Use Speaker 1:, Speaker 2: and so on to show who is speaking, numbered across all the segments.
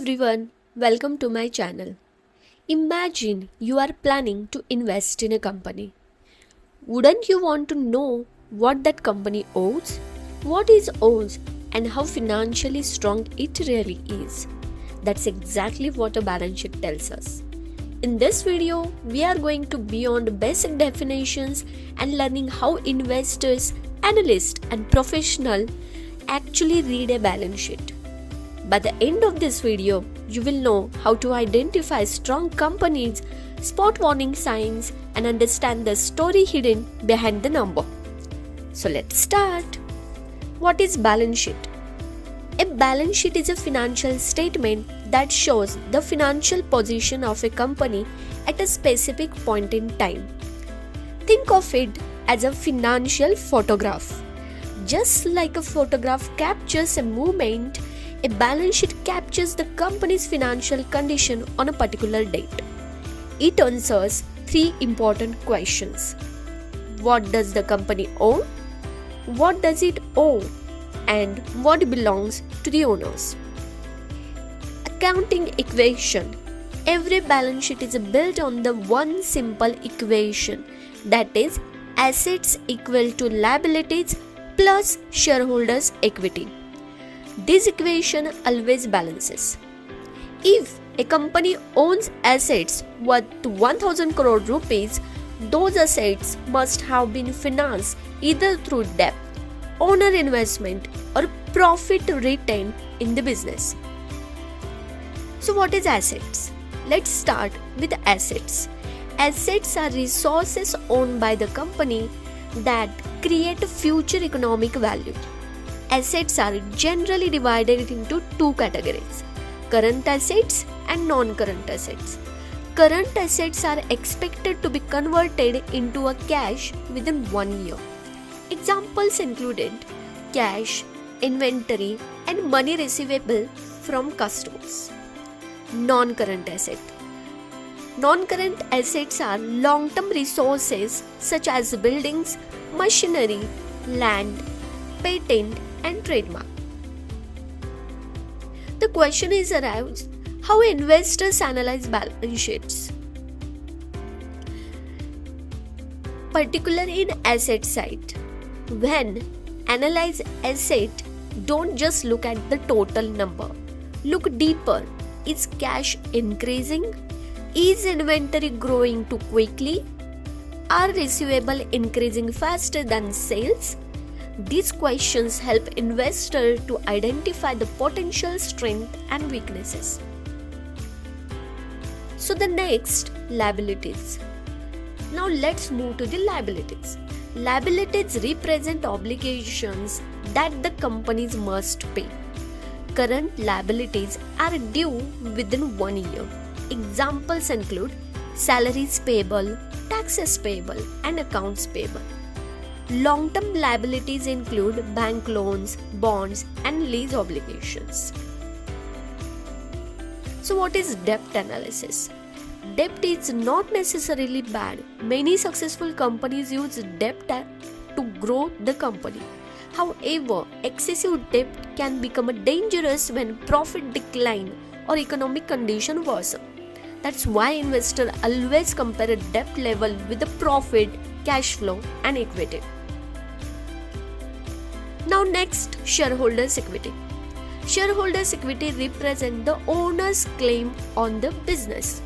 Speaker 1: Everyone, welcome to my channel. Imagine you are planning to invest in a company. Wouldn't you want to know what that company owes, what it owes, and how financially strong it really is? That's exactly what a balance sheet tells us. In this video, we are going to beyond basic definitions and learning how investors, analysts, and professionals actually read a balance sheet. By the end of this video, you will know how to identify strong companies, spot warning signs, and understand the story hidden behind the number. So let's start. What is balance sheet? A balance sheet is a financial statement that shows the financial position of a company at a specific point in time. Think of it as a financial photograph. Just like a photograph captures a moment, a balance sheet captures the company's financial condition on a particular date. It answers three important questions. What does the company own? What does it owe? And what belongs to the owners? Accounting equation. Every balance sheet is built on the one simple equation, that is, assets equal to liabilities plus shareholders' equity. This equation always balances. If a company owns assets worth 1000 crore rupees, those assets must have been financed either through debt, owner investment, or profit retained in the business. So what is assets? Let's start with assets. Assets are resources owned by the company that create future economic value. Assets are generally divided into two categories: current assets and non-current assets. Current assets are expected to be converted into a cash within 1 year. Examples included cash, inventory, and money receivable from customers. Non-current asset. Non-current assets are long-term resources such as buildings, machinery, land, patent, and trademark. The question is arises, how investors analyze balance sheets, particularly in asset side. When analyze asset, don't just look at the total number. Look deeper. Is cash increasing? Is inventory growing too quickly? Are receivables increasing faster than sales? These questions help investors to identify the potential strengths and weaknesses. So the next, liabilities. Now let's move to the liabilities. Liabilities represent obligations that the companies must pay. Current liabilities are due within 1 year. Examples include salaries payable, taxes payable, and accounts payable. Long-term liabilities include bank loans, bonds, and lease obligations. So what is debt analysis? Debt is not necessarily bad. Many successful companies use debt to grow the company. However, excessive debt can become dangerous when profit decline or economic condition worsen. That's why investors always compare a debt level with the profit, cash flow, and equity. Now next, shareholders' equity. Shareholders' equity represents the owner's claim on the business.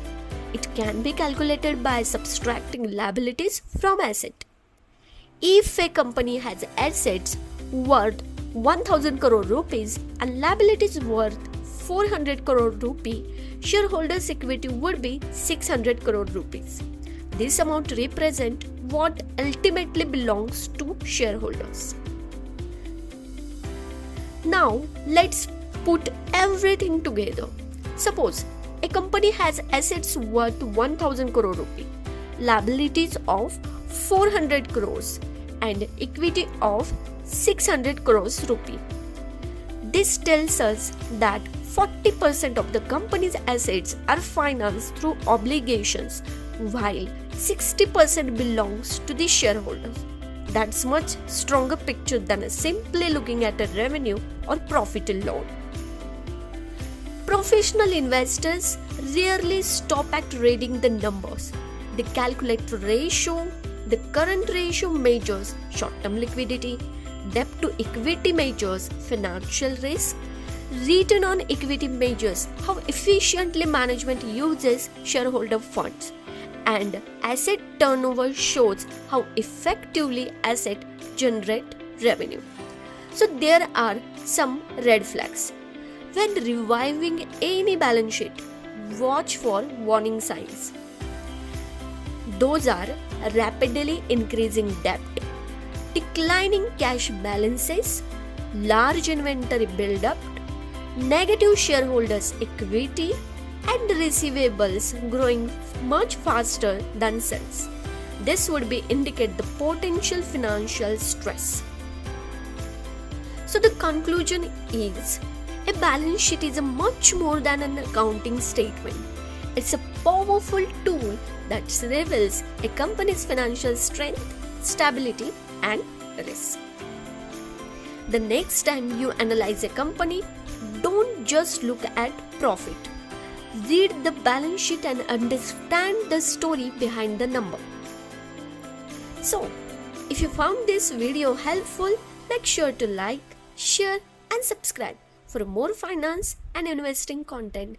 Speaker 1: It can be calculated by subtracting liabilities from assets. If a company has assets worth 1000 crore rupees and liabilities worth 400 crore rupee, shareholders' equity would be 600 crore rupees. This amount represents what ultimately belongs to shareholders. Now let's put everything together. Suppose a company has assets worth 1000 crore rupee, liabilities of 400 crores, and equity of 600 crores rupee. This tells us that 40% of the company's assets are financed through obligations, while 60% belongs to the shareholders. That's much stronger picture than simply looking at a revenue or profit alone. Professional investors rarely stop at reading the numbers. They calculate ratio. The current ratio measures short-term liquidity, debt to equity measures financial risk, return on equity measures how efficiently management uses shareholder funds, and asset turnover shows how effectively assets generate revenue. So there are some red flags. When reviewing any balance sheet, watch for warning signs. Those are rapidly increasing debt, declining cash balances, large inventory buildup, negative shareholders' equity, and receivables growing much faster than sales. This would be indicate the potential financial stress. So the conclusion is a balance sheet is a much more than an accounting statement. It's a powerful tool that reveals a company's financial strength, stability, and risk. The next time you analyze a company, don't just look at profit. Read the balance sheet and understand the story behind the number. So, if you found this video helpful, make sure to like, share, and subscribe for more finance and investing content.